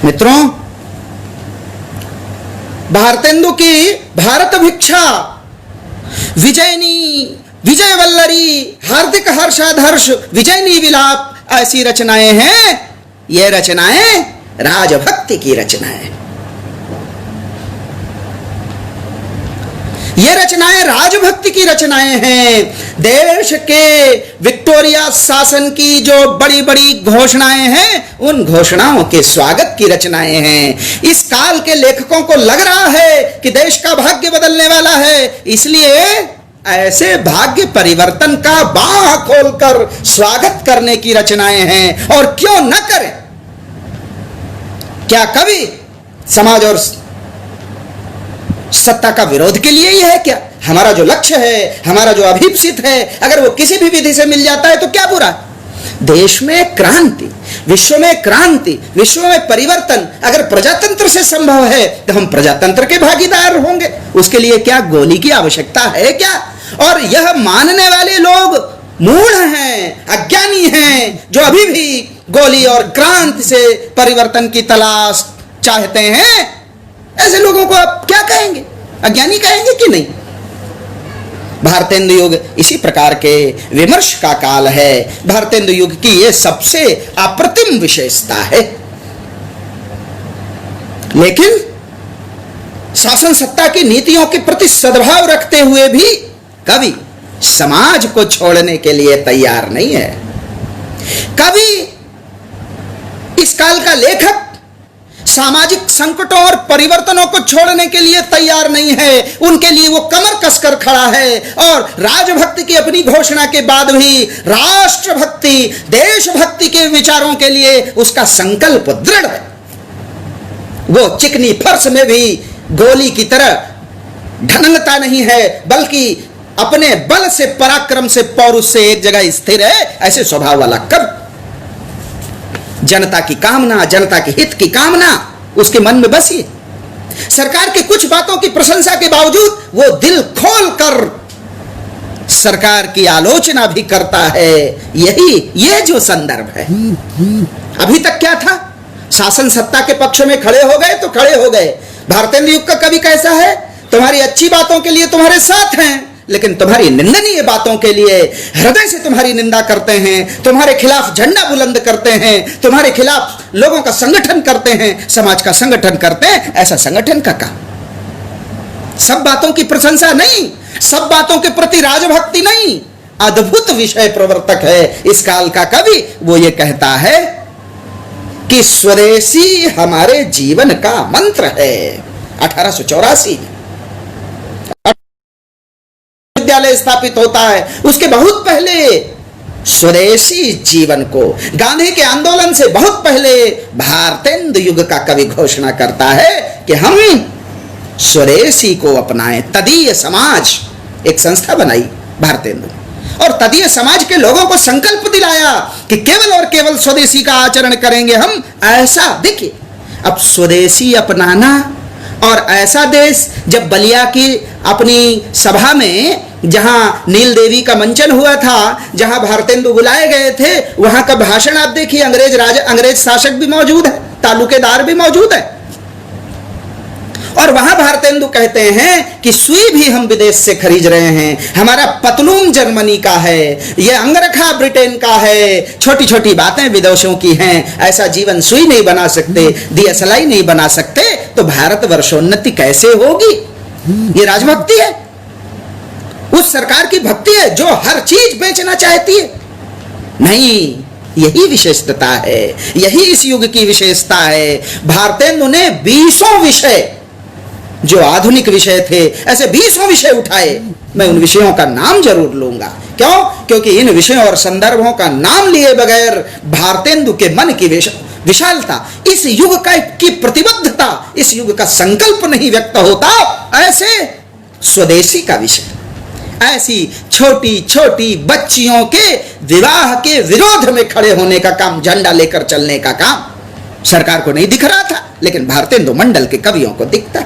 मित्रों, भारतेंदु की भारत भिक्षा, विजयनी, विजय वल्लरी, हार्दिक हर्षाधर्ष, विजयनी विलाप, ऐसी रचनाएं हैं। ये रचनाएं राजभक्ति की रचनाएं, ये रचनाएं राजभक्ति की रचनाएं हैं। देश के विक्टोरिया शासन की जो बड़ी बड़ी घोषणाएं हैं, उन घोषणाओं के स्वागत की रचनाएं हैं। इस काल के लेखकों को लग रहा है कि देश का भाग्य बदलने वाला है, इसलिए ऐसे भाग्य परिवर्तन का बाह खोलकर स्वागत करने की रचनाएं हैं। और क्यों न करें? क्या कवि समाज और सत्ता का विरोध के लिए ही है क्या? हमारा जो लक्ष्य है, हमारा जो अभीप्सित है, अगर वो किसी भी विधि से मिल जाता है तो क्या बुरा? देश में क्रांति, विश्व में क्रांति, विश्व में परिवर्तन अगर प्रजातंत्र से संभव है तो हम प्रजातंत्र के भागीदार होंगे। उसके लिए क्या गोली की आवश्यकता है क्या? और यह मानने वाले लोग मूढ़ हैं, अज्ञानी हैं, जो अभी भी गोली और क्रांति से परिवर्तन की तलाश चाहते हैं। ऐसे लोगों को आप क्या कहेंगे? अज्ञानी कहेंगे कि नहीं? भारतेंदु युग इसी प्रकार के विमर्श का काल है। भारतेंदु युग की यह सबसे अप्रतिम विशेषता है। लेकिन शासन सत्ता की नीतियों के प्रति सद्भाव रखते हुए भी कवि समाज को छोड़ने के लिए तैयार नहीं है। कवि, इस काल का लेखक, सामाजिक संकटों और परिवर्तनों को छोड़ने के लिए तैयार नहीं है। उनके लिए वो कमर कसकर खड़ा है और राजभक्ति की अपनी घोषणा के बाद भी राष्ट्रभक्ति, देशभक्ति के विचारों के लिए उसका संकल्प दृढ़ है। वो चिकनी फर्श में भी गोली की तरह ढनंगता नहीं है, बल्कि अपने बल से, पराक्रम से, पौरुष से एक जगह स्थिर है। ऐसे स्वभाव वाला कवि, जनता की कामना, जनता के हित की कामना उसके मन में बसी। सरकार की कुछ बातों की प्रशंसा के बावजूद वो दिल खोलकर सरकार की आलोचना भी करता है। ये जो संदर्भ है। अभी तक क्या था? शासन सत्ता के पक्ष में खड़े हो गए तो खड़े हो गए। भारतेंदु युग का कवि कैसा है? तुम्हारी अच्छी बातों के लिए तुम्हारे साथ हैं, लेकिन तुम्हारी निंदनीय बातों के लिए हृदय से तुम्हारी निंदा करते हैं, तुम्हारे खिलाफ झंडा बुलंद करते हैं, तुम्हारे खिलाफ लोगों का संगठन करते हैं, समाज का संगठन करते हैं। ऐसा संगठन का काम। सब बातों की प्रशंसा नहीं, सब बातों के प्रति राजभक्ति नहीं। अद्भुत विषय प्रवर्तक है इस काल का कवि। वो ये कहता है कि स्वदेशी हमारे जीवन का मंत्र है। 1884 में विद्यालय स्थापित होता है। उसके बहुत पहले स्वदेशी जीवन को, गांधी के आंदोलन से बहुत पहले भारतेंदु युग का कवि घोषणा करता है कि हम स्वदेशी को अपनाएं। तदीय समाज एक संस्था बनाई भारतेंदु, और तदीय समाज के लोगों को संकल्प दिलाया कि केवल और केवल स्वदेशी का आचरण करेंगे हम। ऐसा देखिए, अब स्वदेशी अपनाना और ऐसा देश, जब बलिया की अपनी सभा में, जहां नील देवी का मंचन हुआ था, जहां भारतेंदु बुलाए गए थे, वहां का भाषण आप देखिए। अंग्रेज शासक भी मौजूद है, तालुकेदार भी मौजूद है, और वहां भारतेंदु कहते हैं कि सुई भी हम विदेश से खरीद रहे हैं, हमारा पतलून जर्मनी का है, यह अंगरखा ब्रिटेन का है, छोटी छोटी बातें विदेशों की हैं। ऐसा जीवन सुई नहीं बना सकते, दिया सलाई नहीं बना सकते, तो भारत वर्षोन्नति कैसे होगी? ये राजभक्ति है, उस सरकार की भक्ति है जो हर चीज बेचना चाहती है। नहीं, यही विशेषता है, यही इस युग की विशेषता है। भारतेंदु ने 20 विषय, जो आधुनिक विषय थे, ऐसे 20 विषय उठाए। मैं उन विषयों का नाम जरूर लूंगा। क्यों? क्योंकि इन विषयों और संदर्भों का नाम लिए बगैर भारतेंदु के मन की विशालता, इस युग की प्रतिबद्धता, इस युग का संकल्प नहीं व्यक्त होता। ऐसे स्वदेशी का विषय, ऐसी छोटी छोटी बच्चियों के विवाह के विरोध में खड़े होने का काम, झंडा लेकर चलने का काम सरकार को नहीं दिख रहा था, लेकिन भारतेंदु मंडल के कवियों को दिखता।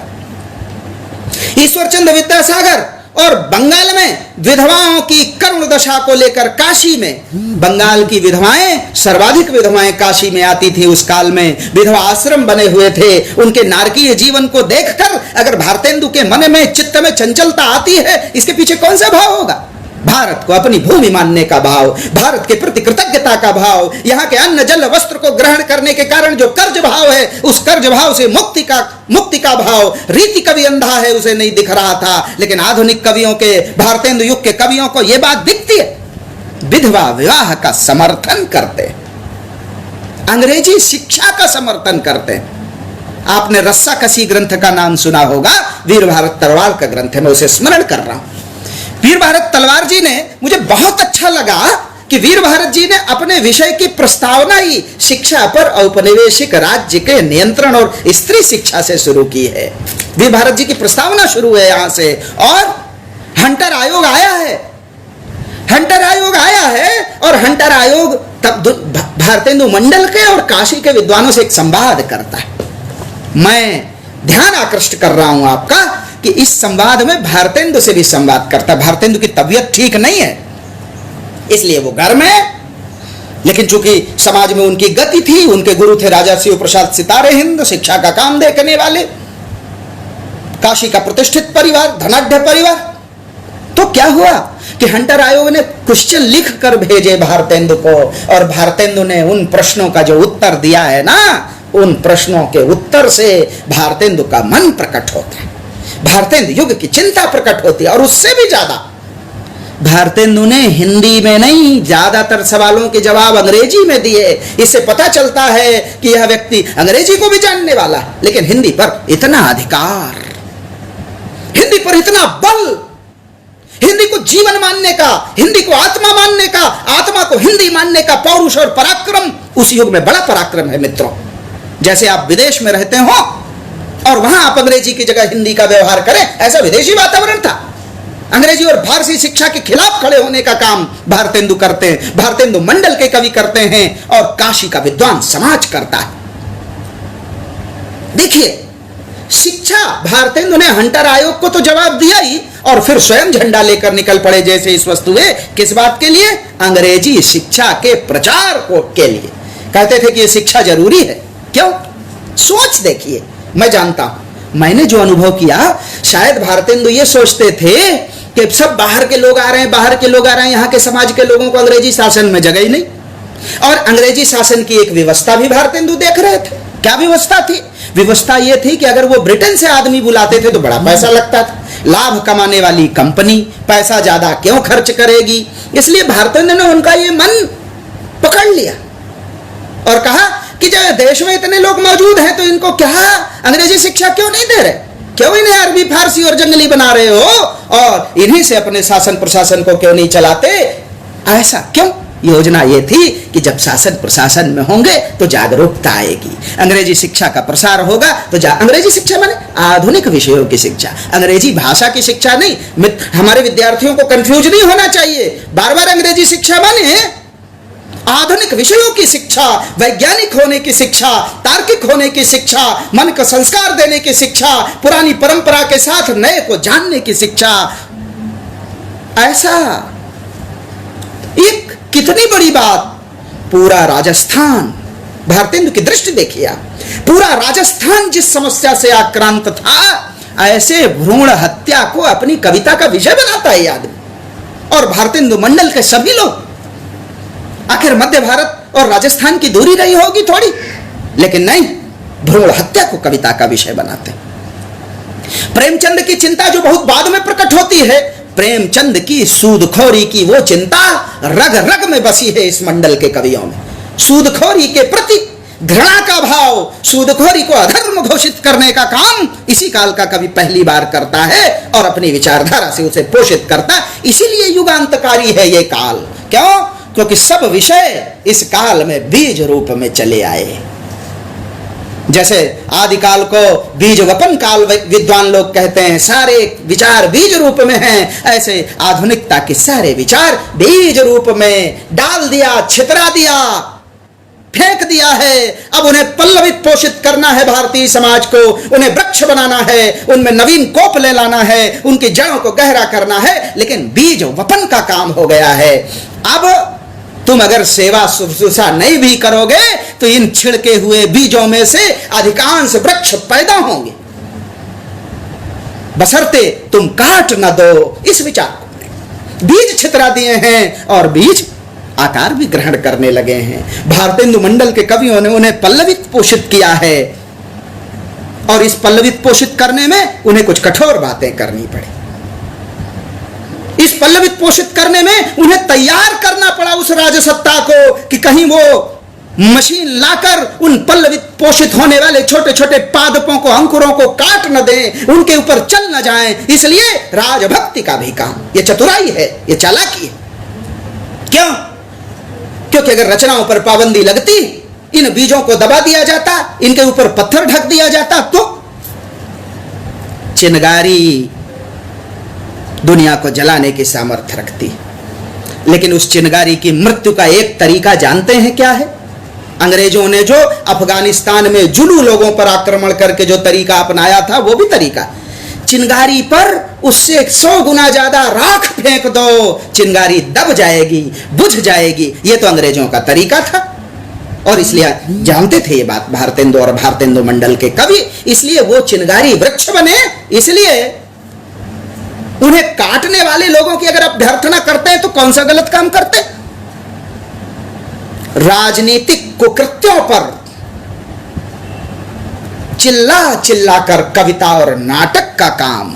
ईश्वर चंद्र विद्यासागर और बंगाल में विधवाओं की करुण दशा को लेकर काशी में, बंगाल की विधवाएं, सर्वाधिक विधवाएं काशी में आती थी उस काल में, विधवा आश्रम बने हुए थे। उनके नारकीय जीवन को देखकर अगर भारतेंदु के मन में, चित्त में चंचलता आती है, इसके पीछे कौन सा भाव होगा? भारत को अपनी भूमि मानने का भाव, भारत के प्रति कृतज्ञता का भाव, यहाँ के अन्न जल वस्त्र को ग्रहण करने के कारण जो कर्ज भाव है, उस कर्ज भाव से मुक्ति का भाव। रीति कवि अंधा है, उसे नहीं दिख रहा था, लेकिन आधुनिक कवियों के, भारतेंदु युग के कवियों को यह बात दिखती है। विधवा विवाह का समर्थन करते, अंग्रेजी शिक्षा का समर्थन करते। आपने रस्साकसी ग्रंथ का नाम सुना होगा, वीर भारत तलवार का ग्रंथ है, मैं उसे स्मरण कर रहा हूं। वीर भारत तलवार जी ने, मुझे बहुत अच्छा लगा कि वीर भारत जी ने अपने विषय की प्रस्तावना ही शिक्षा पर औपनिवेशिक राज्य के नियंत्रण और स्त्री शिक्षा से शुरू की है। वीर भारत जी की प्रस्तावना शुरू है यहां से। और हंटर आयोग आया है, हंटर आयोग आया है, और हंटर आयोग तब भारतेंदु मंडल के और काशी के विद्वानों से एक संवाद करता है। मैं ध्यान आकृष्ट कर रहा हूं आपका कि इस संवाद में भारतेंदु से भी संवाद करता है। भारतेंदु की तबीयत ठीक नहीं है, इसलिए वो घर में, लेकिन चूंकि समाज में उनकी गति थी, उनके गुरु थे राजा शिव प्रसाद सितारे हिंद, शिक्षा का काम देखने वाले, काशी का प्रतिष्ठित परिवार, धनाढ्य परिवार। तो क्या हुआ कि हंटर आयोग ने क्वेश्चन लिख कर भेजे भारतेंदु को, और भारतेंदु ने उन प्रश्नों का जो उत्तर दिया है ना, उन प्रश्नों के उत्तर से भारतेंदु का मन प्रकट होता है, भारतेंदु युग की चिंता प्रकट होती है। और उससे भी ज्यादा भारतेंदु ने हिंदी में नहीं, ज्यादातर सवालों के जवाब अंग्रेजी में दिए। इससे पता चलता है कि यह व्यक्ति अंग्रेजी को भी जानने वाला है, लेकिन हिंदी पर इतना अधिकार, हिंदी पर इतना बल, हिंदी को जीवन मानने का, हिंदी को आत्मा मानने का, आत्मा को हिंदी मानने का पौरुष और पराक्रम उस युग में बड़ा पराक्रम है मित्रों। जैसे आप विदेश में रहते हो और वहां आप अंग्रेजी की जगह हिंदी का व्यवहार करें, ऐसा विदेशी वातावरण था। अंग्रेजी और फारसी शिक्षा के खिलाफ खड़े होने का काम भारतेंदु करते हैं, भारतेंदु मंडल के कवि करते हैं, और काशी का विद्वान समाज करता है। देखिए, शिक्षा, भारतेंदु ने हंटर आयोग को तो जवाब दिया ही, और फिर स्वयं झंडा लेकर निकल पड़े जैसे इस वस्तु है। किस बात के लिए? अंग्रेजी शिक्षा के प्रचार को के लिए। कहते थे कि यह शिक्षा जरूरी है। क्यों? सोच देखिए, मैं जानता हूं, मैंने जो अनुभव किया, शायद भारतेंदु ये सोचते थे कि सब बाहर के लोग आ रहे हैं, बाहर के लोग आ रहे हैं, यहां के समाज के लोगों को अंग्रेजी शासन में जगह ही नहीं। और अंग्रेजी शासन की एक व्यवस्था भी भारतेंदु देख रहे थे। क्या व्यवस्था थी? व्यवस्था यह थी कि अगर वो ब्रिटेन से आदमी बुलाते थे तो बड़ा पैसा लगता था, लाभ कमाने वाली कंपनी पैसा ज्यादा क्यों खर्च करेगी, इसलिए भारतेंदु ने उनका ये मन पकड़ लिया और कहा कि जब देश में इतने लोग मौजूद हैं तो इनको क्या अंग्रेजी शिक्षा क्यों नहीं दे रहे, क्यों इन्हें अरबी फारसी और जंगली बना रहे हो, और इन्हीं से अपने शासन प्रशासन को क्यों नहीं चलाते? ऐसा क्यों? योजना ये थी कि जब शासन प्रशासन में होंगे तो जागरूकता आएगी, अंग्रेजी शिक्षा का प्रसार होगा। तो अंग्रेजी शिक्षा माने आधुनिक विषयों की शिक्षा, अंग्रेजी भाषा की शिक्षा नहीं। हमारे विद्यार्थियों को कंफ्यूज नहीं होना चाहिए, बार बार अंग्रेजी शिक्षा माने आधुनिक विषयों की शिक्षा, वैज्ञानिक होने की शिक्षा, तार्किक होने की शिक्षा, मन को संस्कार देने की शिक्षा, पुरानी परंपरा के साथ नए को जानने की शिक्षा। ऐसा एक कितनी बड़ी बात, पूरा राजस्थान, भारतेंदु की दृष्टि देखिए, पूरा राजस्थान जिस समस्या से आक्रांत था, ऐसे भ्रूण हत्या को अपनी कविता का विषय बनाता है आदमी। और भारतेंदु मंडल के सभी लोग, आखिर मध्य भारत और राजस्थान की दूरी रही होगी थोड़ी, लेकिन नहीं, भ्रूण हत्या को कविता का विषय बनाते। प्रेमचंद की चिंता जो बहुत बाद में प्रकट होती है, प्रेमचंद की सूदखोरी की वो चिंता रग रग में बसी है इस मंडल के कवियों में। सूदखोरी के प्रति घृणा का भाव, सूदखोरी को अधर्म घोषित करने का काम इसी काल का कवि पहली बार करता है और अपनी विचारधारा से उसे पोषित करता है। इसीलिए युगांतकारी है ये काल। क्यों? क्योंकि सब विषय इस काल में बीज रूप में चले आए। जैसे आदिकाल को बीज वपन काल विद्वान लोग कहते हैं, सारे विचार बीज रूप में हैं, ऐसे आधुनिकता के सारे विचार बीज रूप में डाल दिया, छितरा दिया, फेंक दिया है। अब उन्हें पल्लवित पोषित करना है भारतीय समाज को, उन्हें वृक्ष बनाना है, उनमें नवीन कोप ले लाना है, उनकी जड़ों को गहरा करना है, लेकिन बीज वपन का काम हो गया है। अब तुम अगर सेवा शुश्रूषा नहीं भी करोगे तो इन छिड़के हुए बीजों में से अधिकांश वृक्ष पैदा होंगे, बशर्ते तुम काट न दो इस विचार को। बीज छितरा दिए हैं और बीज आकार भी ग्रहण करने लगे हैं। भारतेंदु मंडल के कवियों ने उन्हें पल्लवित पोषित किया है और इस पल्लवित पोषित करने में उन्हें कुछ कठोर बातें करनी पड़ी। इस पल्लवित पोषित करने में उन्हें तैयार करना पड़ा उस राजसत्ता को कि कहीं वो मशीन लाकर उन पल्लवित पोषित होने वाले छोटे छोटे पादपों को, अंकुरों को काट न दें, उनके ऊपर चल न जाएं। इसलिए राजभक्ति का भी काम, ये चतुराई है, ये चालाकी है। क्यों? क्योंकि अगर रचनाओं पर पाबंदी लगती, इन बीजों को दबा दिया जाता, इनके ऊपर पत्थर ढक दिया जाता, तो चिनगारी दुनिया को जलाने की सामर्थ्य रखती। लेकिन उस चिनगारी की मृत्यु का एक तरीका जानते हैं क्या है? अंग्रेजों ने जो अफगानिस्तान में जुलू लोगों पर आक्रमण करके जो तरीका अपनाया था, वो भी तरीका, चिनगारी पर उससे 100 गुना ज्यादा राख फेंक दो, चिनगारी दब जाएगी, बुझ जाएगी। ये तो अंग्रेजों का तरीका था और इसलिए जानते थे ये बात भारतेंदु और भारतेंदु मंडल के कवि। इसलिए वो चिनगारी वृक्ष बने। इसलिए उन्हें काटने वाले लोगों की अगर अभ्यर्थना करते हैं तो कौन सा गलत काम करते हैं? राजनीतिक कुकृत्यों पर चिल्ला चिल्ला कर कविता और नाटक का काम,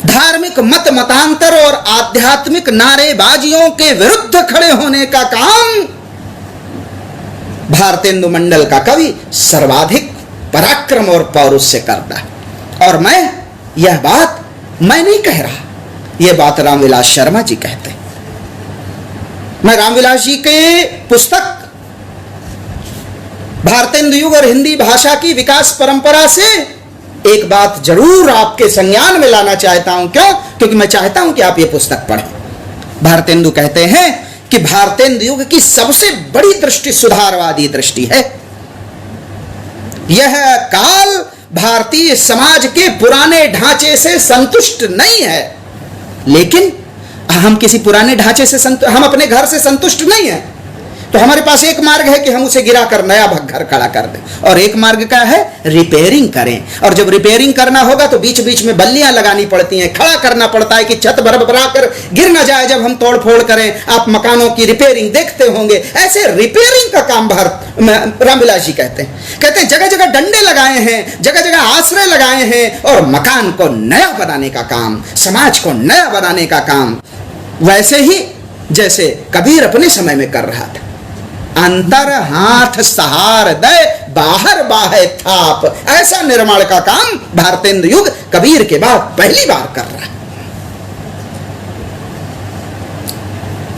धार्मिक मत मतांतर और आध्यात्मिक नारेबाजियों के विरुद्ध खड़े होने का काम भारतेंदु मंडल का कवि सर्वाधिक पराक्रम और पौरुष से करता है। और यह बात मैं नहीं कह रहा, यह बात रामविलास शर्मा जी कहते हैं। मैं रामविलास जी के पुस्तक भारतेंदु युग और हिंदी भाषा की विकास परंपरा से एक बात जरूर आपके संज्ञान में लाना चाहता हूं। क्यों? क्योंकि मैं चाहता हूं कि आप ये पुस्तक पढ़ें। भारतेंदु कहते हैं कि भारतेंदु युग की सबसे बड़ी दृष्टि सुधारवादी दृष्टि है। यह काल भारतीय समाज के पुराने ढांचे से संतुष्ट नहीं है, लेकिन हम किसी पुराने ढांचे से हम अपने घर से संतुष्ट नहीं है, तो हमारे पास एक मार्ग है कि हम उसे गिराकर नया घर खड़ा कर दें, और एक मार्ग क्या है? रिपेयरिंग करें। और जब रिपेयरिंग करना होगा तो बीच बीच में बल्लियां लगानी पड़ती हैं, खड़ा करना पड़ता है कि छत भरभरा कर गिर ना जाए जब हम तोड़ फोड़ करें। आप मकानों की रिपेयरिंग देखते होंगे, ऐसे रिपेयरिंग का काम रामविलास जी कहते हैं जगह जगह डंडे लगाए हैं, जगह जगह आश्रय लगाए हैं, और मकान को नया बनाने का काम, समाज को नया बनाने का काम, वैसे ही जैसे कबीर अपने समय में कर रहा था। अंतर हाथ सहार दे, बाहर बाहे थाप, ऐसा निर्माण का काम भारतेंदु युग कबीर के बाद पहली बार कर रहा है।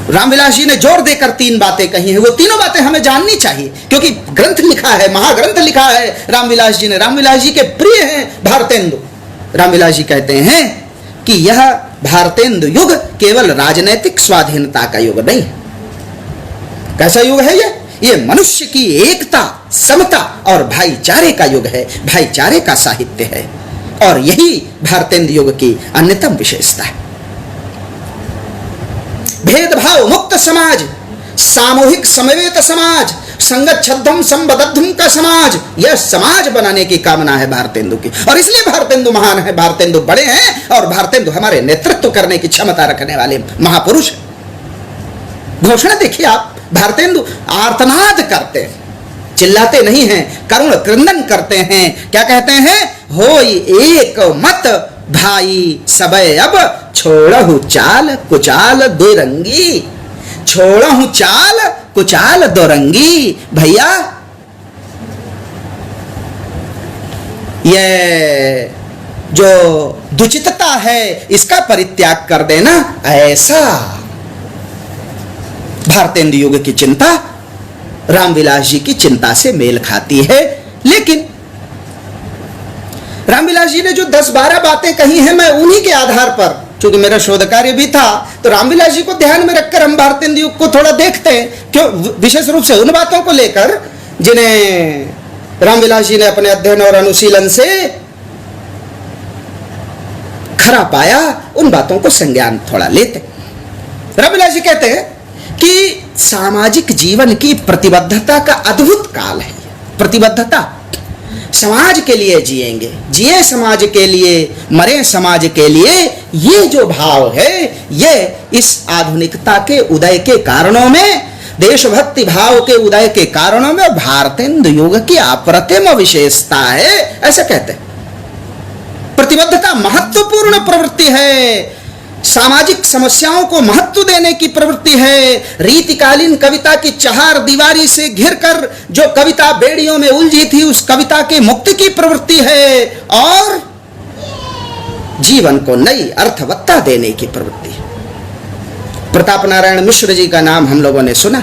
रामविलास जी ने जोर देकर 3 बातें कही हैं, वो तीनों बातें हमें जाननी चाहिए, क्योंकि ग्रंथ लिखा है, महाग्रंथ लिखा है रामविलास जी ने। रामविलास जी के प्रिय हैं भारतेंदु। रामविलास जी कहते हैं कि यह भारतेंदु युग केवल राजनैतिक स्वाधीनता का युग नहीं है। कैसा युग है ये मनुष्य की एकता, समता और भाईचारे का युग है, भाईचारे का साहित्य है, और यही भारतेंदु युग की अन्यतम विशेषता है। भेदभाव मुक्त समाज, सामूहिक समवेत समाज, संगच्छद्धम संबद्धम का समाज, यह समाज बनाने की कामना है भारतेंदु की, और इसलिए भारतेंदु महान है, भारतेंदु बड़े हैं, और भारतेंदु हमारे नेतृत्व करने की क्षमता रखने वाले महापुरुष हैं। घोषणा देखिए आप, भारतेंदु आर्तनाद करते हैं, चिल्लाते नहीं हैं, करुण क्रंदन करते हैं। क्या कहते हैं? होई एक मत भाई सबे अब, छोड़हु चाल कुचाल दो रंगी, छोड़हु चाल कुचाल दो रंगी। भैया ये जो दुचितता है इसका परित्याग कर देना, ऐसा भारतेंदु युग की चिंता रामविलास जी की चिंता से मेल खाती है। लेकिन रामविलास जी ने जो 10-12 बातें कही हैं, मैं उन्हीं के आधार पर चूंकि मेरा शोध कार्य भी था, तो रामविलास जी को ध्यान में रखकर हम भारतेंदु युग को थोड़ा देखते हैं, क्यों विशेष रूप से उन बातों को लेकर जिन्हें रामविलास जी ने अपने अध्ययन और अनुशीलन से खरा पाया, उन बातों को संज्ञान थोड़ा लेते। रामविलास जी कहते हैं कि सामाजिक जीवन की प्रतिबद्धता का अद्भुत काल है। प्रतिबद्धता, समाज के लिए जिएंगे, जिए समाज के लिए, मरे समाज के लिए, ये जो भाव है, ये इस आधुनिकता के उदय के कारणों में, देशभक्ति भाव के उदय के कारणों में भारतेंदु युग की अप्रतिम विशेषता है, ऐसा कहते हैं। प्रतिबद्धता महत्वपूर्ण प्रवृत्ति है, सामाजिक समस्याओं को महत्व देने की प्रवृत्ति है, रीतिकालीन कविता की चहार दीवारी से घिरकर जो कविता बेड़ियों में उलझी थी, उस कविता के मुक्ति की प्रवृत्ति है, और जीवन को नई अर्थवत्ता देने की प्रवृत्ति है। प्रताप नारायण मिश्र जी का नाम हम लोगों ने सुना।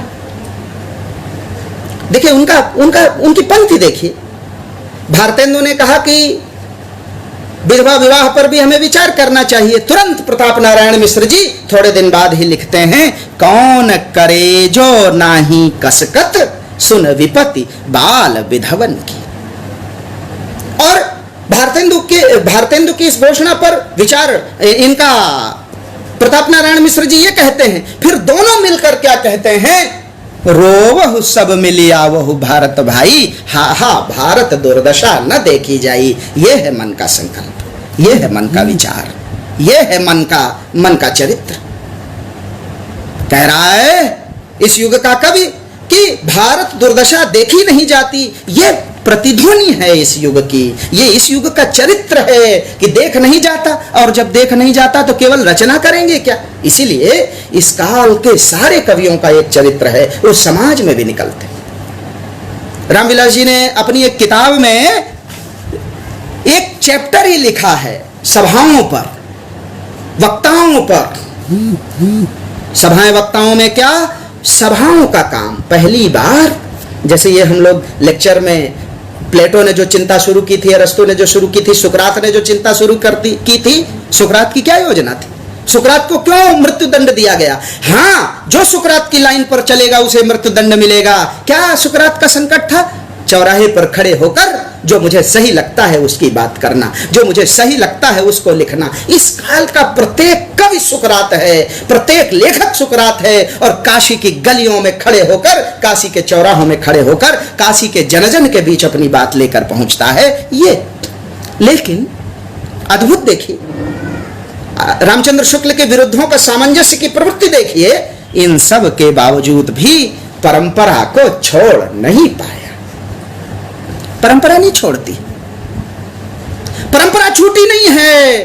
देखिए उनकी पंक्ति देखिए। भारतेंदु ने कहा कि विधवा विवाह पर भी हमें विचार करना चाहिए। तुरंत प्रताप नारायण मिश्र जी थोड़े दिन बाद ही लिखते हैं, कौन करे जो नाही कसकत, सुन विपत्ति बाल विधवन की। और भारतेंदु की इस घोषणा पर विचार इनका प्रताप नारायण मिश्र जी ये कहते हैं, फिर दोनों मिलकर क्या कहते हैं, रोवहु सब मिलिया वहु भारत भाई, हा हा भारत दुर्दशा न देखी जाई। ये है मन का संकल्प, ये है मन का विचार, ये है मन का चरित्र। कह रहा है इस युग का कवि कि भारत दुर्दशा देखी नहीं जाती, ये प्रतिध्वनि है इस युग की, ये इस युग का चरित्र है कि देख नहीं जाता, और जब देख नहीं जाता तो केवल रचना करेंगे क्या। इसीलिए इस काल के सारे कवियों का एक चरित्र है, वो समाज में भी निकलते। रामविलास जी ने अपनी एक किताब में एक चैप्टर ही लिखा है सभाओं पर, वक्ताओं पर। सभाएं वक्ताओं में क्या, सभाओं का काम। पहली बार जैसे ये हम लोग लेक्चर में प्लेटो ने जो चिंता शुरू की थी, अरस्तु ने जो शुरू की थी, सुकरात ने जो चिंता शुरू की थी, सुकरात की क्या योजना थी, सुकरात को क्यों मृत्यु दंड दिया गया। हाँ, जो सुकरात की लाइन पर चलेगा उसे मृत्यु दंड मिलेगा। क्या सुकरात का संकट था, चौराहे पर खड़े होकर जो मुझे सही लगता है उसकी बात करना, जो मुझे सही लगता है उसको लिखना। इस काल का प्रत्येक कवि सुकरात है, प्रत्येक लेखक सुकरात है, और काशी की गलियों में खड़े होकर, काशी के चौराहों में खड़े होकर, काशी के जनजन के बीच अपनी बात लेकर पहुंचता है ये। लेकिन अद्भुत देखिए, रामचंद्र शुक्ल के विरुद्धों का सामंजस्य की प्रवृत्ति देखिए। इन सब के बावजूद भी परंपरा को छोड़ नहीं पाया। परंपरा नहीं छोड़ती, परंपरा छूटी नहीं है।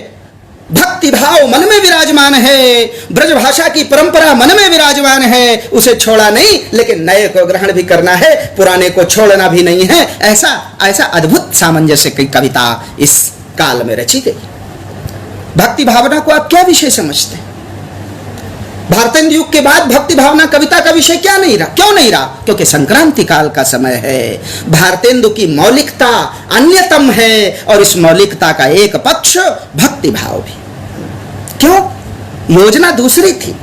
भक्ति भाव मन में विराजमान है, ब्रजभाषा की परंपरा मन में विराजमान है, उसे छोड़ा नहीं, लेकिन नए को ग्रहण भी करना है, पुराने को छोड़ना भी नहीं है। ऐसा अद्भुत सामंजस्य की कविता इस काल में रची गई। भक्ति भावना को आप क्या विषय समझते हैं? भारतेंदु युग के बाद भक्ति भावना कविता का विषय क्यों नहीं रहा? क्योंकि संक्रांति काल का समय है। भारतेंदु की मौलिकता अन्यतम है, और इस मौलिकता का एक पक्ष भक्ति भाव भी। क्यों? योजना दूसरी थी।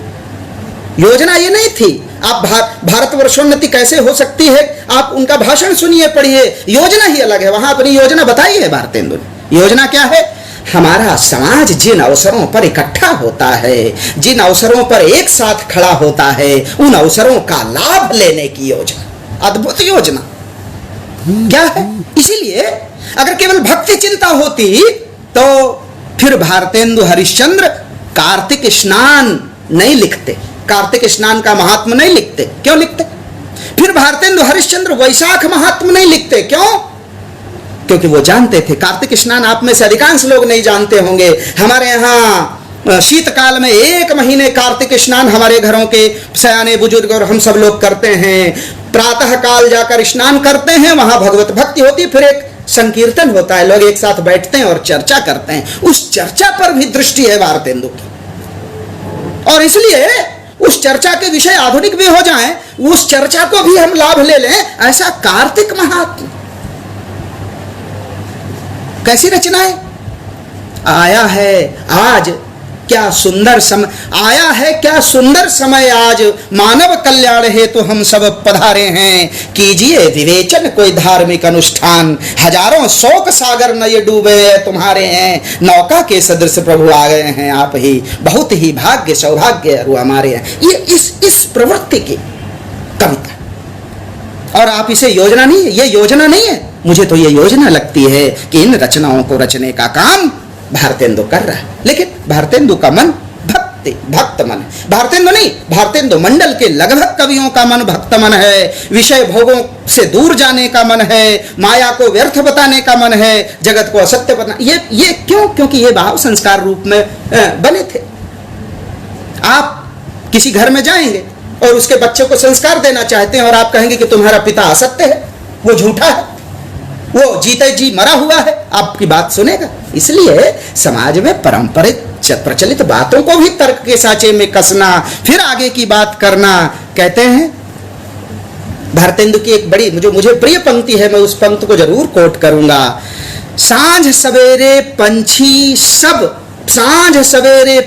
योजना ये नहीं थी आप भारतवर्षोन्नति कैसे हो सकती है, आप उनका भाषण सुनिए, पढ़िए, योजना ही अलग है। वहां अपनी योजना बताई है भारतेंदु ने। योजना क्या है? हमारा समाज जिन अवसरों पर इकट्ठा होता है, जिन अवसरों पर एक साथ खड़ा होता है, उन अवसरों का लाभ लेने की योजना। अद्भुत योजना क्या है? इसीलिए अगर केवल भक्ति चिंता होती तो फिर भारतेंदु हरिश्चंद्र कार्तिक स्नान नहीं लिखते, कार्तिक स्नान का महात्म नहीं लिखते। क्यों लिखते? फिर भारतेंदु हरिश्चंद्र वैशाख महात्म नहीं लिखते। क्यों? क्योंकि वो जानते थे, कार्तिक स्नान आप में से अधिकांश लोग नहीं जानते होंगे, हमारे यहाँ शीतकाल में 1 महीने कार्तिक स्नान हमारे घरों के सयाने बुजुर्ग और हम सब लोग करते हैं। प्रातः काल जाकर स्नान करते हैं, वहां भगवत भक्ति होती, फिर एक संकीर्तन होता है, लोग एक साथ बैठते हैं और चर्चा करते हैं। उस चर्चा पर भी दृष्टि है भारतेंदु की, और इसलिए उस चर्चा के विषय आधुनिक भी हो जाएं, उस चर्चा को भी हम लाभ ले लें। ऐसा कार्तिक महात्मा कैसी रचनाएं आया है आज क्या सुंदर समय आया है, क्या सुंदर समय आज, मानव कल्याण हेतु हम सब पधारे हैं। कीजिए विवेचन कोई धार्मिक अनुष्ठान, हजारों शोक सागर न ये डूबे तुम्हारे हैं। नौका के सदृश प्रभु आ गए हैं आप ही, बहुत ही भाग्य सौभाग्य हमारे हैं। ये इस प्रवृत्ति की कविता, और आप इसे योजना नहीं है, ये योजना नहीं है। मुझे तो ये योजना लगती है कि इन रचनाओं को रचने का काम भारतेंदु कर रहा है, लेकिन भारतेंदु का मन भक्त मन, भारतेंदु नहीं, भारतेंदु मंडल के लगभग कवियों का मन भक्त मन है। विषय भोगों से दूर जाने का मन है, माया को व्यर्थ बताने का मन है, जगत को असत्य बताना। ये क्यों? क्योंकि ये भाव संस्कार रूप में बने थे। आप किसी घर में जाएंगे और उसके बच्चे को संस्कार देना चाहते हैं और आप कहेंगे कि तुम्हारा पिता असत्य है, वो झूठा है, वो जीते जी मरा हुआ है, आपकी बात सुनेगा? इसलिए समाज में पारंपरिक प्रचलित बातों को भी तर्क के साँचे में कसना, फिर आगे की बात करना। कहते हैं भारतेंदु की एक बड़ी मुझे प्रिय पंक्ति है, मैं उस पंक्ति को जरूर कोट करूंगा। सांझ सवेरे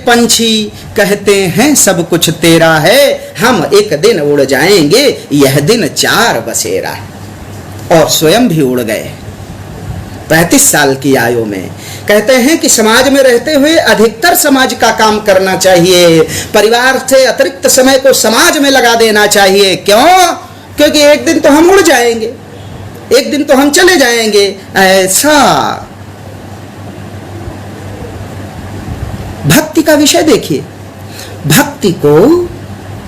पंछी कहते हैं सब कुछ तेरा है, हम एक दिन उड़ जाएंगे यह दिन 4 बसेरा है। और स्वयं भी उड़ गए 35 साल की आयु में। कहते हैं कि समाज में रहते हुए अधिकतर समाज का काम करना चाहिए, परिवार से अतिरिक्त समय को समाज में लगा देना चाहिए। क्यों? क्योंकि एक दिन तो हम उड़ जाएंगे, एक दिन तो हम चले जाएंगे। ऐसा भक्ति का विषय देखिए, भक्ति को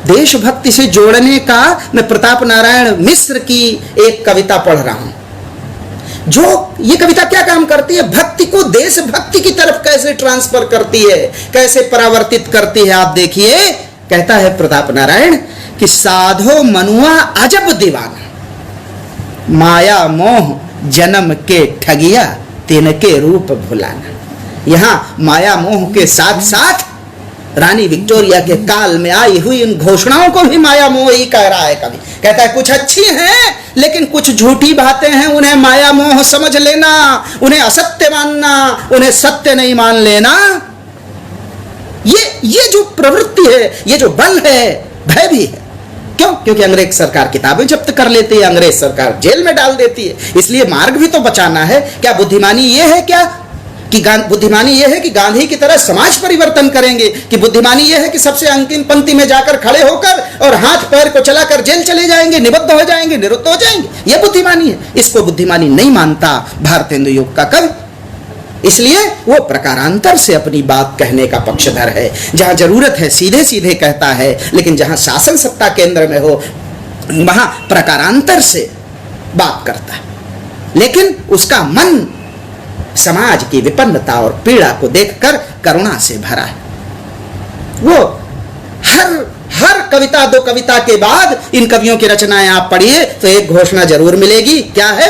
देशभक्ति से जोड़ने का मैं प्रताप नारायण मिश्र की एक कविता पढ़ रहा हूं। जो ये कविता क्या काम करती है? भक्ति को देशभक्ति की तरफ कैसे ट्रांसफर करती है, कैसे परावर्तित करती है। आप देखिए, कहता है प्रताप नारायण कि साधो मनुआ अजब दीवाना, माया मोह जन्म के ठगिया तिनके रूप भुलाना। यहां माया मोह के साथ साथ रानी विक्टोरिया के काल में आई हुई इन घोषणाओं को भी माया मोह ही कह रहा है कवि। कहता है कुछ अच्छी हैं लेकिन कुछ झूठी बातें हैं, उन्हें माया मोह समझ लेना, उन्हें असत्य मानना, उन्हें सत्य नहीं मान लेना। ये जो प्रवृत्ति है, ये जो बल है, भय भी है। क्यों? क्योंकि अंग्रेज सरकार किताबें जब्त कर लेती है, अंग्रेज सरकार जेल में डाल देती है, इसलिए मार्ग भी तो बचाना है। क्या बुद्धिमानी ये है क्या कि बुद्धिमानी यह है कि गांधी की तरह समाज परिवर्तन करेंगे? कि बुद्धिमानी यह है कि सबसे अंतिम पंक्ति में जाकर खड़े होकर और हाथ पैर को चलाकर जेल चले जाएंगे, निबद्ध हो जाएंगे, निरुद्ध हो जाएंगे? यह बुद्धिमानी है। इसको बुद्धिमानी नहीं मानता भारतेंदु युग का कवि, इसलिए वो प्रकारांतर से अपनी बात कहने का पक्षधर है। जहां जरूरत है सीधे सीधे कहता है, लेकिन जहां शासन सत्ता केंद्र में हो वहां प्रकारांतर से बात करता है। लेकिन उसका मन समाज की विपन्नता और पीड़ा को देखकर करुणा से भरा है। वो हर कविता, 2 कविता के बाद इन कवियों की रचनाएं आप पढ़िए तो एक घोषणा जरूर मिलेगी। क्या है?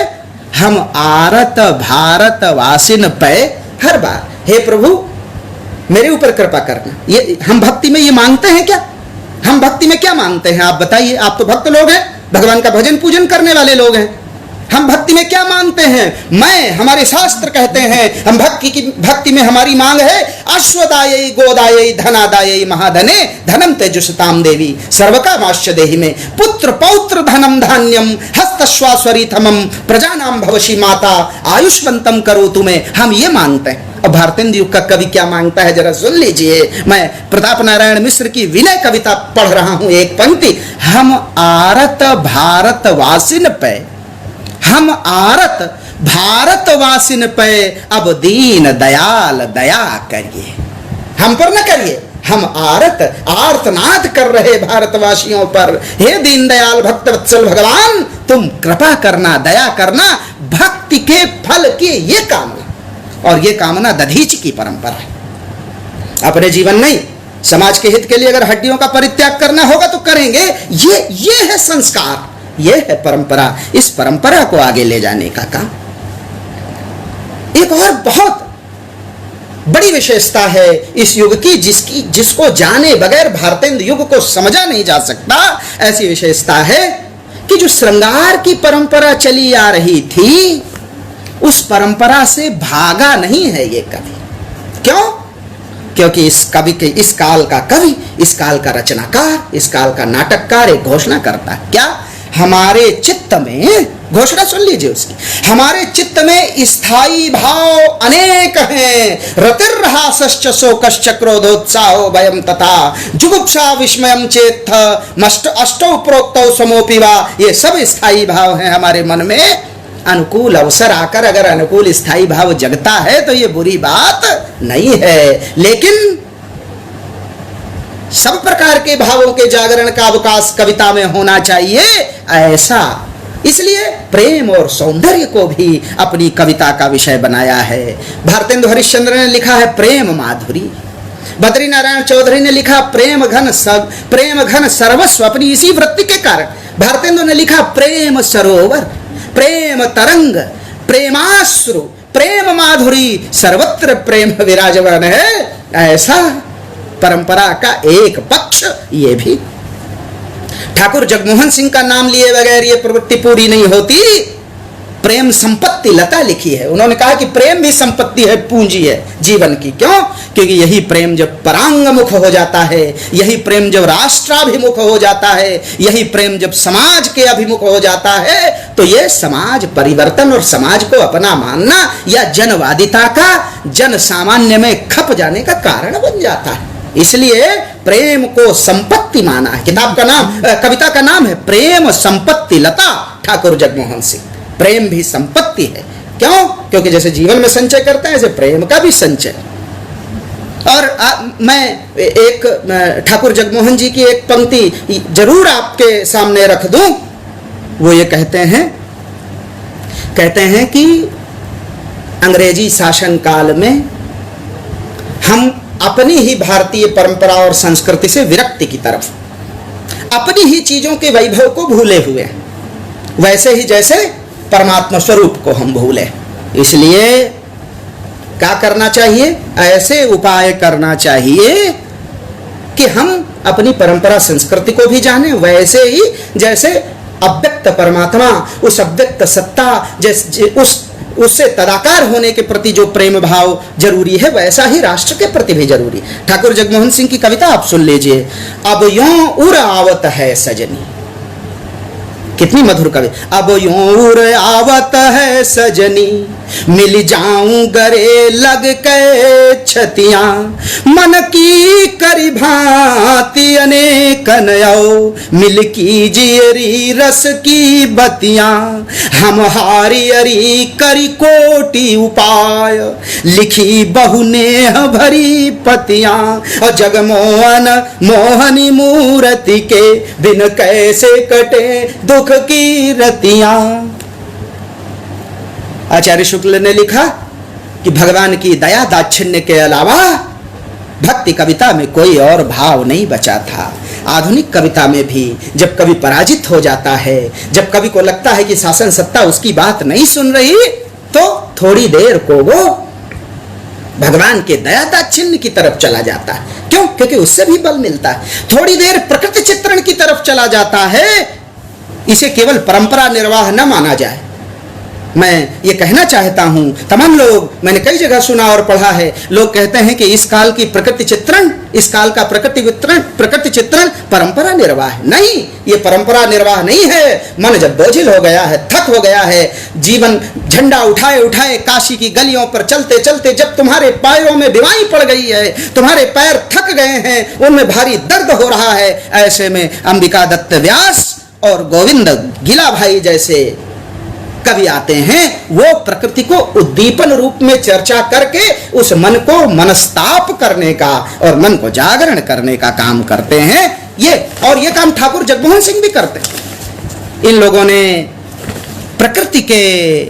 हम आरत भारत वासिन पे, हर बार हे प्रभु मेरे ऊपर कृपा करना। ये हम भक्ति में ये मांगते हैं क्या? हम भक्ति में क्या मांगते हैं आप बताइए? आप तो भक्त लोग हैं, भगवान का भजन पूजन करने वाले लोग हैं। हम भक्ति में क्या मांगते हैं? हमारे शास्त्र कहते हैं हम भक्ति में हमारी मांग है अश्वदायी गोदायी धनादायी महाधने धनम तेजुषताम देवी सर्वकामाश्च देहि में पुत्र पौत्र धनम धान्यम हस्तश्वासरीथमम प्रजानाम भवशी माता आयुष्मंतम करो तुम्हें। हम ये मांगते हैं। अब भारतेंदु युग का कवि क्या मांगता है जरा सुन लीजिए। मैं प्रताप नारायण मिश्र की विनय कविता पढ़ रहा हूं, एक पंक्ति। हम आरत भारत वासिन पे, हम आरत भारतवासिन पे अब दीन दयाल दया करिए। हम पर न करिए, हम आर्तनाद कर रहे भारतवासियों पर। हे दीन दयाल भक्त वत्सल भगवान, तुम कृपा करना, दया करना। भक्ति के फल की ये कामना, और ये कामना दधीच की परंपरा है। अपने जीवन नहीं, समाज के हित के लिए अगर हड्डियों का परित्याग करना होगा तो करेंगे। ये है संस्कार, ये है परंपरा। इस परंपरा को आगे ले जाने का काम। एक और बहुत बड़ी विशेषता है इस युग की, जिसको जाने बगैर भारतेंदु युग को समझा नहीं जा सकता। ऐसी विशेषता है कि जो श्रृंगार की परंपरा चली आ रही थी, उस परंपरा से भागा नहीं है ये कवि। क्यों? क्योंकि इस कवि के, इस काल का कवि, इस काल का रचनाकार, इस काल का नाटककार एक घोषणा करता है। क्या? हमारे चित्त में, घोषणा सुन लीजिए उसकी, हमारे चित्त में स्थायी भाव अनेक हैं। रतिर्हासश्च शोकश्च क्रोधोत्साहो भयम तथा जुगुप्सा विस्मयम चेत्थ मष्ट अष्टौ प्रोक्तौ समोपि वा। ये सब स्थायी भाव हैं हमारे मन में। अनुकूल अवसर आकर अगर अनुकूल स्थायी भाव जगता है तो ये बुरी बात नहीं है, लेकिन सब प्रकार के भावों के जागरण का अवकाश कविता में होना चाहिए, ऐसा। इसलिए प्रेम और सौंदर्य को भी अपनी कविता का विषय बनाया है। भारतेंदु हरिश्चंद्र ने लिखा है प्रेम माधुरी। बद्री नारायण चौधरी ने लिखा प्रेम घन सर्वस्व। अपनी इसी वृत्ति के कारण भारतेंदु ने लिखा प्रेम सरोवर, प्रेम तरंग, प्रेमाश्रु, प्रेम माधुरी, सर्वत्र प्रेम विराजमान है। ऐसा परंपरा का एक पक्ष ये भी। ठाकुर जगमोहन सिंह का नाम लिए बगैर ये प्रवृत्ति पूरी नहीं होती। प्रेम संपत्ति लता लिखी है, उन्होंने कहा कि प्रेम भी संपत्ति है, पूंजी है जीवन की। क्यों? क्योंकि यही प्रेम जब परांगमुख हो जाता है, यही प्रेम जब राष्ट्राभिमुख हो जाता है, यही प्रेम जब समाज के अभिमुख हो जाता है, तो ये समाज परिवर्तन और समाज को अपना मानना या जनवादिता का जन सामान्य में खप जाने का कारण बन जाता है। इसलिए प्रेम को संपत्ति माना है। किताब का नाम, कविता का नाम है प्रेम संपत्ति लता, ठाकुर जगमोहन सिंह। प्रेम भी संपत्ति है। क्यों? क्योंकि जैसे जीवन में संचय करते हैं, ऐसे प्रेम का भी संचय। और मैं एक ठाकुर जगमोहन जी की एक पंक्ति जरूर आपके सामने रख दूं। वो ये कहते हैं कि अंग्रेजी शासन काल में हम अपनी ही भारतीय परंपरा और संस्कृति से विरक्ति की तरफ, अपनी ही चीजों के वैभव को भूले हुए हैं, वैसे ही जैसे परमात्मा स्वरूप को हम भूले। इसलिए क्या करना चाहिए? ऐसे उपाय करना चाहिए कि हम अपनी परंपरा संस्कृति को भी जाने, वैसे ही जैसे अव्यक्त परमात्मा, उस अव्यक्त सत्ता, जैसे उससे तदाकार होने के प्रति जो प्रेम भाव जरूरी है, वैसा ही राष्ट्र के प्रति भी जरूरी। ठाकुर जगमोहन सिंह की कविता आप सुन लीजिए। अब यों उर आवत है सजनी, कितनी मधुर कवि। अब यों उर आवत है सजनी, मिल जाऊं गरे लग के छतियां, मन की करी भांति अनेक नयो, मिल कीजिए री रस की बतियां, हम हारी अरी करी कोटि उपाय, लिखी बहु नेह भरी पतियां, और जगमोहन मोहनी मूर्ति के बिन कैसे कटे दुख की रतियां। आचार्य शुक्ल ने लिखा कि भगवान की दया दाक्षिण्य के अलावा भक्ति कविता में कोई और भाव नहीं बचा था। आधुनिक कविता में भी जब कवि पराजित हो जाता है, जब कवि को लगता है कि शासन सत्ता उसकी बात नहीं सुन रही, तो थोड़ी देर को वो भगवान के दया दाक्षिण्य की तरफ चला जाता है। क्यों? क्योंकि उससे भी बल मिलता है। थोड़ी देर प्रकृति चित्रण की तरफ चला जाता है। इसे केवल परंपरा निर्वाह न माना जाए। मैं ये कहना चाहता हूं, तमाम लोग, मैंने कई जगह सुना और पढ़ा है, लोग कहते हैं कि इस काल की प्रकृति चित्रण, इस काल का प्रकृति चित्रण परंपरा निर्वाह है। नहीं, ये परंपरा निर्वाह नहीं है। मन जब बोझिल हो गया है, थक हो गया है, जीवन झंडा उठाए उठाए काशी की गलियों पर चलते चलते जब तुम्हारे पैरों में बीमारी पड़ गई है, तुम्हारे पैर थक गए हैं, उनमें भारी दर्द हो रहा है, ऐसे में अंबिका दत्त व्यास और गोविंद गिला भाई जैसे कवि आते हैं। वो प्रकृति को उद्दीपन रूप में चर्चा करके उस मन को मनस्ताप करने का और मन को जागरण करने का काम करते हैं। ये काम ठाकुर जगमोहन सिंह भी करते हैं। इन लोगों ने प्रकृति के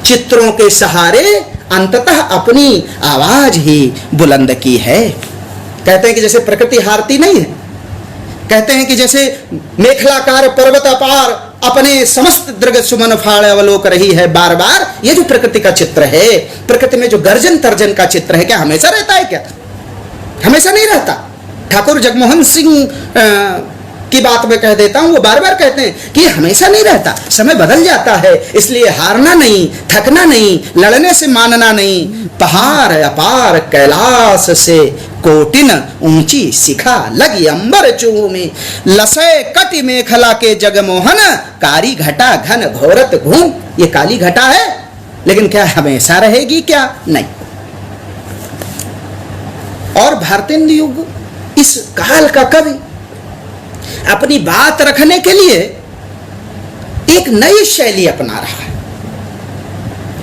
चित्रों के सहारे अंततः अपनी आवाज ही बुलंद की है। कहते हैं कि जैसे प्रकृति हारती नहीं है, कहते हैं कि जैसे मेखलाकार पर्वत अपार अपने समस्त दृग सुमन फाड़ अवलोक रही है बार बार। ये जो प्रकृति का चित्र है, प्रकृति में जो गर्जन तर्जन का चित्र है, क्या हमेशा रहता है? क्या हमेशा नहीं रहता। ठाकुर जगमोहन सिंह की बात मैं कह देता हूं, वो बार बार कहते हैं कि हमेशा नहीं रहता, समय बदल जाता है, इसलिए हारना नहीं, थकना नहीं, लड़ने से मानना नहीं। पहाड़ अपार कैलाश से कोटिन ऊंची शिखा लगी अंबर चूमी, लसय कटि मेखला के जगमोहन, कारी घटा घन घोरत घूम। ये काली घटा है, लेकिन क्या हमेशा रहेगी? क्या नहीं। और भारतेंदु युग इस काल का कवि अपनी बात रखने के लिए एक नई शैली अपना रहा है।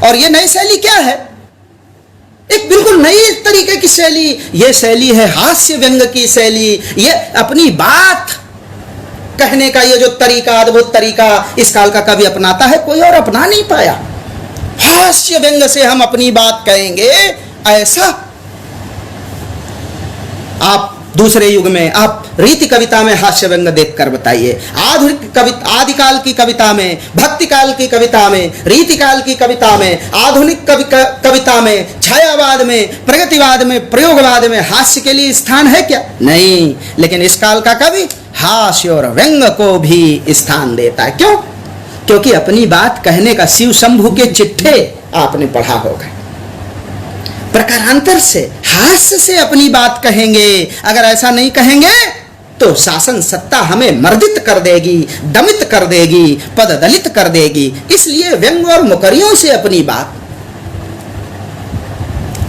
और यह नई शैली क्या है? एक बिल्कुल नई तरीके की शैली। यह शैली है हास्य व्यंग की शैली। यह अपनी बात कहने का यह जो तरीका, अद्भुत तरीका इस काल का कवि अपनाता है, कोई और अपना नहीं पाया। हास्य व्यंग से हम अपनी बात कहेंगे, ऐसा आप दूसरे युग में आप रीति कविता में हास्य व्यंग देखकर बताइए। आधुनिक कविता, आदिकाल की कविता में, भक्ति काल की कविता में, रीति काल की कविता में, आधुनिक कविता में, छायावाद में, प्रगतिवाद में, प्रयोगवाद में हास्य के लिए स्थान है क्या? नहीं। लेकिन इस काल का कवि हास्य और व्यंग को भी स्थान देता है। क्यों? क्योंकि अपनी बात कहने का शिव शंभू के चिट्ठे आपने पढ़ा होगा। प्रकारांतर से, हास्य से अपनी बात कहेंगे। अगर ऐसा नहीं कहेंगे तो शासन सत्ता हमें मर्दित कर देगी, दमित कर देगी, पद दलित कर देगी। इसलिए व्यंग और मुकरियों से अपनी बात।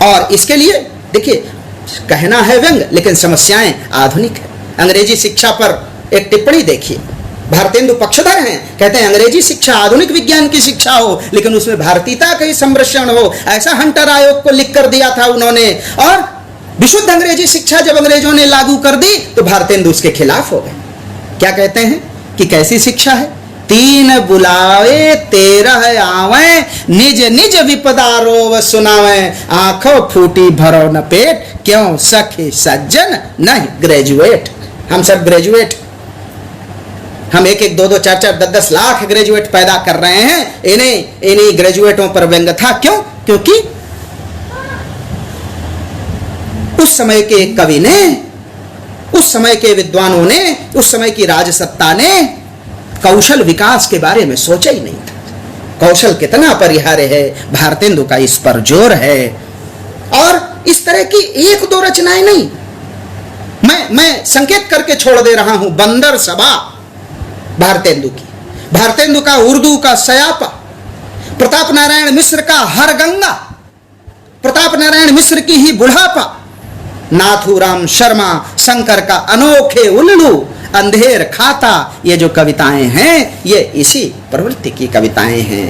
और इसके लिए देखिए, कहना है व्यंग, लेकिन समस्याएं आधुनिक है। अंग्रेजी शिक्षा पर एक टिप्पणी देखिए। भारतेंदु पक्षधर हैं, कहते हैं अंग्रेजी शिक्षा आधुनिक विज्ञान की शिक्षा हो, लेकिन उसमें भारतीयता का ही संरक्षण हो। ऐसा हंटर आयोग को लिख कर दिया था उन्होंने। और विशुद्ध अंग्रेजी शिक्षा जब अंग्रेजों ने लागू कर दी तो भारतेंदु उसके खिलाफ हो गए। क्या कहते हैं कि कैसी शिक्षा है? 3 बुलावे 13 आवे, निज निज विपदा रोव सुनावे, आंखों फूटी भरो न पेट, क्यों सखी सज्जन नहीं ग्रेजुएट। हम सब ग्रेजुएट, हम 1-1, 2-2, 4-4, 10-10 लाख ग्रेजुएट पैदा कर रहे हैं। इन्हीं ग्रेजुएटों पर व्यंग था। क्यों? क्योंकि उस समय के कवि ने, उस समय के विद्वानों ने, उस समय की राजसत्ता ने कौशल विकास के बारे में सोचा ही नहीं था। कौशल कितना अपरिहार्य है, भारतेंदु का इस पर जोर है। और इस तरह की 1-2 रचनाएं नहीं, मैं संकेत करके छोड़ दे रहा हूं। बंदर सभा भारतेंदु की, भारतेंदु का उर्दू का सयापा, प्रताप नारायण मिश्र का हर गंगा, प्रताप नारायण मिश्र की ही बुढ़ापा, नाथूराम शर्मा शंकर का अनोखे उल्लू, अंधेर खाता, ये जो कविताएं हैं ये इसी प्रवृत्ति की कविताएं हैं।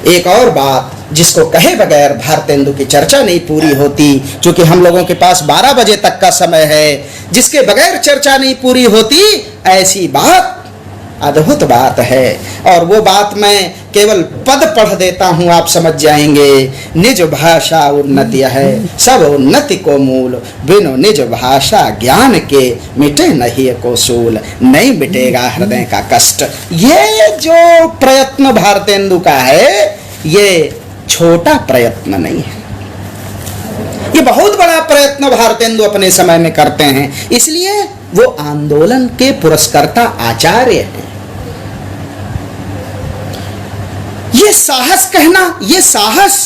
एक और बात जिसको कहे बगैर भारतेंदु की चर्चा नहीं पूरी होती, क्योंकि हम लोगों के पास 12 बजे तक का समय है, जिसके बगैर चर्चा नहीं पूरी होती, ऐसी बात अद्भुत बात है। और वो बात मैं केवल पद पढ़ देता हूं, आप समझ जाएंगे। निज भाषा उन्नति है, सब उन्नति को मूल, बिनु निज भाषा ज्ञान के मिटे नहीं को सूल, नहीं मिटेगा हृदय का कष्ट। ये जो प्रयत्न भारतेंदु का है, ये छोटा प्रयत्न नहीं है, ये बहुत बड़ा प्रयत्न भारतेंदु अपने समय में करते हैं। इसलिए वो आंदोलन के पुरस्कर्ता आचार्य हैं। ये साहस कहना, ये साहस,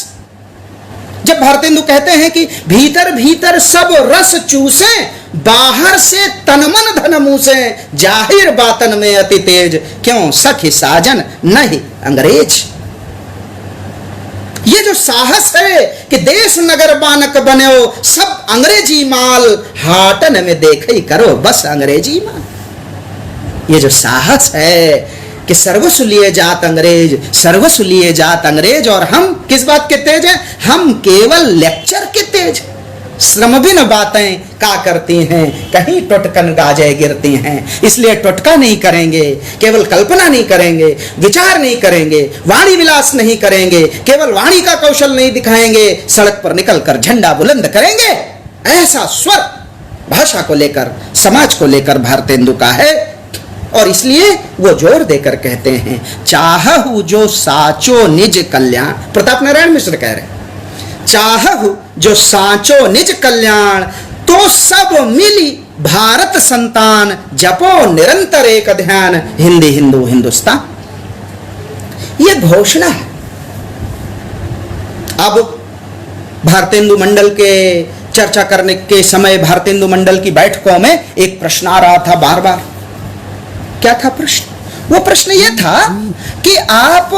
जब भारतेंदु कहते हैं कि भीतर भीतर सब रस चूसे, बाहर से तनमन धन मूसे, जाहिर बातन में अति तेज, क्यों सखी साजन नहीं अंग्रेज। ये जो साहस है कि देश नगर बानक बने हो, सब अंग्रेजी माल, हाटन में देख ही करो बस अंग्रेजी माल। ये जो साहस है कि सर्वस्व लिए जात अंग्रेज, सर्वस्व लिए जात अंग्रेज, और हम किस बात के तेज हैं? हम केवल लेक्चर के तेज। श्रमबिन बातें का करती हैं, कहीं टुटकन गाजे गिरती हैं। इसलिए टुटका नहीं करेंगे, केवल कल्पना नहीं करेंगे, विचार नहीं करेंगे, वाणी विलास नहीं करेंगे, केवल वाणी का कौशल नहीं दिखाएंगे, सड़क पर निकलकर झंडा बुलंद करेंगे। ऐसा स्वर भाषा को लेकर, समाज को लेकर भारतेंदु का है। और इसलिए वो जोर देकर कहते हैं, चाहहु जो साचो निज कल्याण। प्रताप नारायण मिश्र कह रहे हैं, चाहहु जो साचो निज कल्याण, तो सब मिली भारत संतान जपो निरंतर एक ध्यान, हिंदी हिंदू हिंदुस्तान। यह घोषणा है। अब भारतेंदु मंडल के चर्चा करने के समय भारतेंदु मंडल की बैठकों में एक प्रश्न आ रहा था बार बार। क्या था प्रश्न? वो प्रश्न यह था कि आप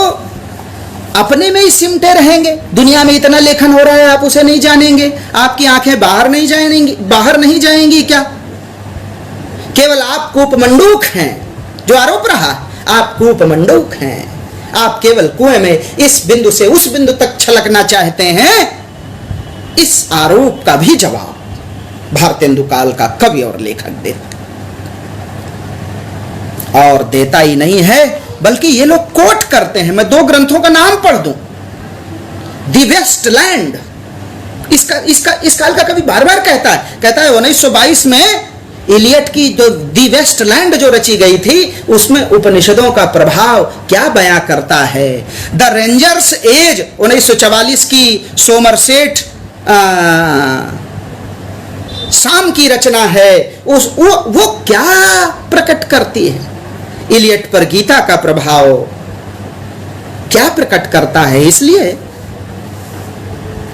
अपने में ही सिमटे रहेंगे, दुनिया में इतना लेखन हो रहा है आप उसे नहीं जानेंगे, आपकी आंखें बाहर नहीं जाएंगी क्या? केवल आप कूपमंडूक हैं। जो आरोप रहा, आप कूपमंडूक हैं, आप केवल कुएं में इस बिंदु से उस बिंदु तक छलकना चाहते हैं। इस आरोप का भी जवाब भारतेंदु काल का कवि और लेखक देता, और देता ही नहीं है बल्कि ये लोग कोट करते हैं। मैं 2 ग्रंथों का नाम पढ़ दूं। दी वेस्ट लैंड, इस काल का कवि बार बार कहता है 1922 में इलियट की जो दी वेस्ट लैंड जो रची गई थी, उसमें उपनिषदों का प्रभाव क्या बयां करता है। द रेंजर्स एज 1944 की सोमरसेट शाम की रचना है, वो क्या प्रकट करती है। इलियट पर गीता का प्रभाव क्या प्रकट करता है। इसलिए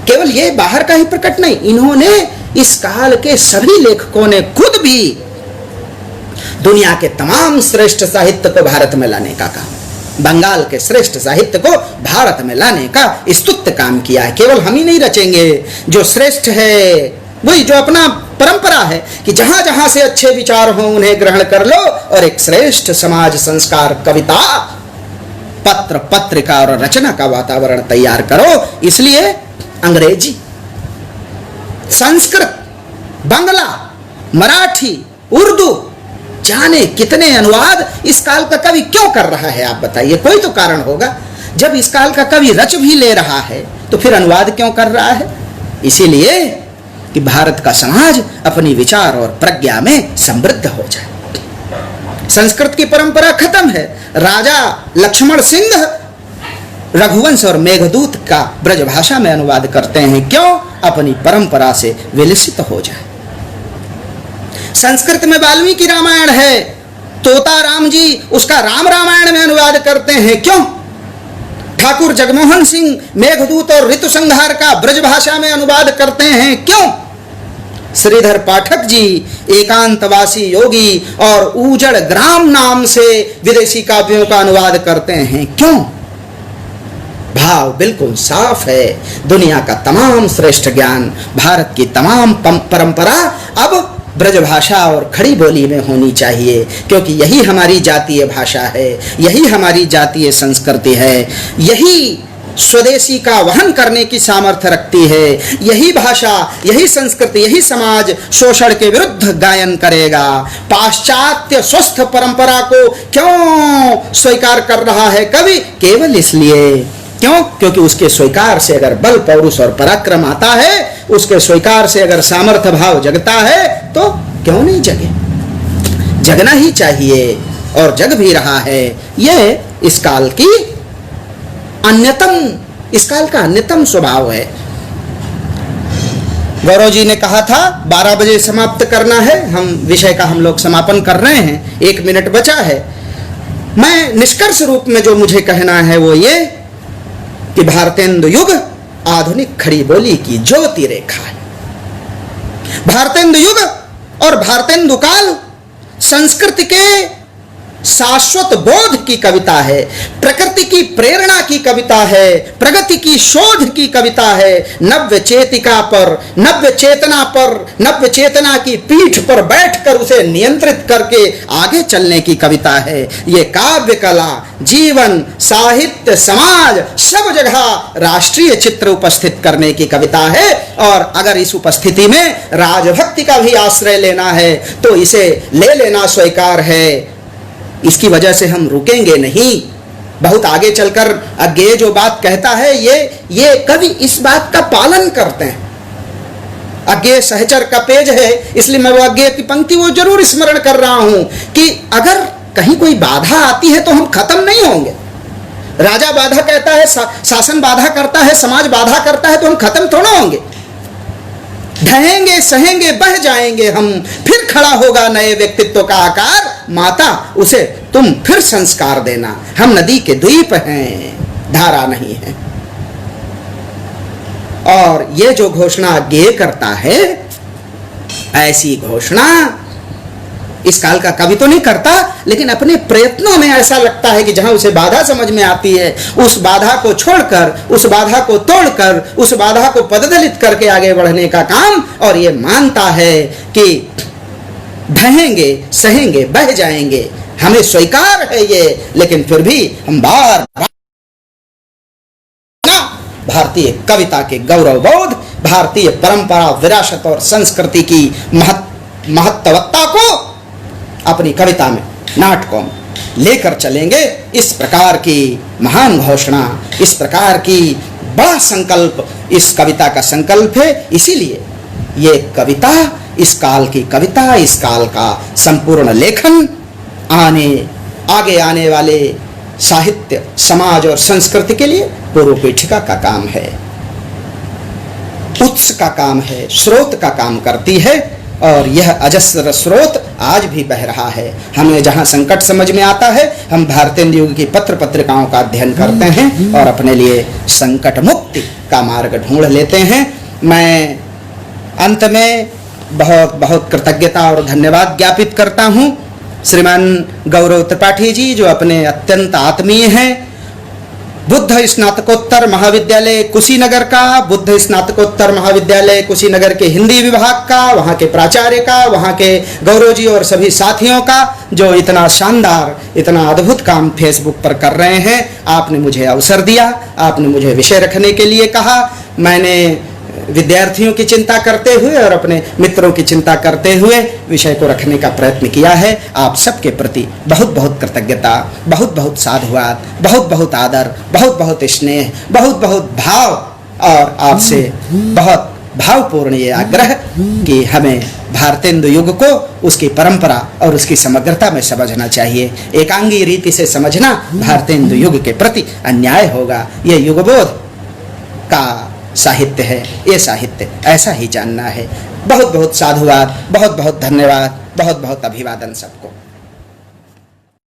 केवल ये बाहर का ही प्रकट नहीं, इन्होंने इस काल के सभी लेखकों ने खुद भी दुनिया के तमाम श्रेष्ठ साहित्य को भारत में लाने का काम, बंगाल के श्रेष्ठ साहित्य को भारत में लाने का स्तुत्य काम किया है। केवल हम ही नहीं रचेंगे, जो श्रेष्ठ है वही, जो अपना परंपरा है कि जहां जहां से अच्छे विचार हों उन्हें ग्रहण कर लो और एक श्रेष्ठ समाज संस्कार, कविता, पत्र, पत्रिका और रचना का वातावरण तैयार करो। इसलिए अंग्रेजी, संस्कृत, बंगला, मराठी, उर्दू, जाने कितने अनुवाद इस काल का कवि क्यों कर रहा है? आप बताइए, कोई तो कारण होगा। जब इस काल का कवि रच भी ले रहा है तो फिर अनुवाद क्यों कर रहा है? इसीलिए कि भारत का समाज अपनी विचार और प्रज्ञा में समृद्ध हो जाए। संस्कृत की परंपरा खत्म है। राजा लक्ष्मण सिंह रघुवंश और मेघदूत का ब्रज भाषा में अनुवाद करते हैं, क्यों? अपनी परंपरा से विलसित हो जाए। संस्कृत में वाल्मीकि रामायण है, तोता राम जी उसका राम रामायण में अनुवाद करते हैं, क्यों? ठाकुर जगमोहन सिंह मेघदूत और ऋतु संहार का ब्रज भाषा में अनुवाद करते हैं, क्यों? श्रीधर पाठक जी एकांतवासी योगी और उजड़ ग्राम नाम से विदेशी काव्यों का अनुवाद करते हैं, क्यों? भाव बिल्कुल साफ है। दुनिया का तमाम श्रेष्ठ ज्ञान, भारत की तमाम परंपरा अब ब्रजभाषा और खड़ी बोली में होनी चाहिए, क्योंकि यही हमारी जातीय भाषा है, यही हमारी जातीय संस्कृति है, यही स्वदेशी का वहन करने की सामर्थ्य रखती है। यही भाषा, यही संस्कृति, यही समाज शोषण के विरुद्ध गायन करेगा। पाश्चात्य स्वस्थ परंपरा को क्यों स्वीकार कर रहा है कवि? केवल इसलिए, क्यों? क्योंकि उसके स्वीकार से अगर बल, पौरुष और पराक्रम आता है, उसके स्वीकार से अगर सामर्थ्य भाव जगता है, तो क्यों नहीं जगे? जगना ही चाहिए और जग भी रहा है। यह इस काल की इस काल का अन्यतम स्वभाव है। गौरव जी ने कहा था 12 बजे समाप्त करना है, हम विषय का हम लोग समापन कर रहे हैं, 1 मिनट बचा है। मैं निष्कर्ष रूप में जो मुझे कहना है वो ये कि भारतेंदु युग आधुनिक खड़ी बोली की ज्योति रेखा है। भारतेंदु युग और भारतेंदु काल संस्कृति के शाश्वत बोध की कविता है, प्रकृति की प्रेरणा की कविता है, प्रगति की शोध की कविता है, नव्य चेतिका पर, नव्य चेतना पर, नव्य चेतना की पीठ पर बैठकर उसे नियंत्रित करके आगे चलने की कविता है। ये काव्य कला, जीवन, साहित्य, समाज सब जगह राष्ट्रीय चित्र उपस्थित करने की कविता है। और अगर इस उपस्थिति में राजभक्ति का भी आश्रय लेना है तो इसे ले लेना स्वीकार है। इसकी वजह से हम रुकेंगे नहीं, बहुत आगे चलकर अज्ञेय जो बात कहता है ये कवि इस बात का पालन करते हैं। अज्ञेय सहचर का पेज है, इसलिए मैं वो अज्ञेय की पंक्ति वो जरूर स्मरण कर रहा हूं कि अगर कहीं कोई बाधा आती है तो हम खत्म नहीं होंगे। राजा बाधा कहता है, शासन बाधा करता है, समाज बाधा करता है, तो हम खत्म थोड़ा होंगे। ढहेंगे सहेंगे बह जाएंगे हम, फिर खड़ा होगा नए व्यक्तित्व का आकार, माता उसे तुम फिर संस्कार देना। हम नदी के द्वीप हैं, धारा नहीं है। और ये जो घोषणा ज्ञेय करता है, ऐसी घोषणा इस काल का कवि तो नहीं करता, लेकिन अपने प्रयत्नों में ऐसा लगता है कि जहां उसे बाधा समझ में आती है, उस बाधा को छोड़कर, उस बाधा को तोड़कर, उस बाधा को पददलित करके आगे बढ़ने का काम, और ये मानता है कि ढहेंगे सहेंगे बह जाएंगे, हमें स्वीकार है ये, लेकिन फिर भी हम बार बार भारतीय कविता के गौरव बोध, भारतीय परंपरा, विरासत और संस्कृति की महत्वता को अपनी कविता में, नाटकों में लेकर चलेंगे। इस प्रकार की महान घोषणा, इस प्रकार की बड़ा संकल्प इस कविता का संकल्प है। इसीलिए ये कविता, इस काल की कविता, इस काल का संपूर्ण लेखन आगे आने वाले साहित्य, समाज और संस्कृति के लिए पूर्व पीठिका का काम है, उत्स का काम है, स्रोत का काम करती है। और यह अजस्र स्रोत आज भी बह रहा है। हमें जहां संकट समझ में आता है, हम भारतीय युग की पत्र पत्रिकाओं का अध्ययन करते हैं और अपने लिए संकट मुक्ति का मार्ग ढूंढ लेते हैं। मैं अंत में बहुत बहुत कृतज्ञता और धन्यवाद ज्ञापित करता हूं श्रीमान गौरव त्रिपाठी जी, जो अपने अत्यंत आत्मीय हैं, बुद्ध स्नातकोत्तर महाविद्यालय कुशीनगर का, बुद्ध स्नातकोत्तर महाविद्यालय कुशीनगर के हिंदी विभाग का, वहाँ के प्राचार्य का, वहाँ के गौरव जी और सभी साथियों का, जो इतना शानदार, इतना अद्भुत काम फेसबुक पर कर रहे हैं। आपने मुझे अवसर दिया, आपने मुझे विषय रखने के लिए कहा। मैंने विद्यार्थियों की चिंता करते हुए और अपने मित्रों की चिंता करते हुए विषय को रखने का प्रयत्न किया है। आप सबके प्रति बहुत बहुत कृतज्ञता, बहुत बहुत साधुवाद, बहुत बहुत आदर, बहुत बहुत स्नेह, बहुत बहुत भाव, और आपसे बहुत भावपूर्ण ये आग्रह कि हमें भारतेंदु युग को उसकी परंपरा और उसकी समग्रता में समझना चाहिए। एकांगी रीति से समझना भारतेंदु युग के प्रति अन्याय होगा। ये युगबोध का साहित्य है, ये साहित्य ऐसा ही जानना है। बहुत बहुत साधुवाद, बहुत बहुत धन्यवाद, बहुत बहुत अभिवादन सबको।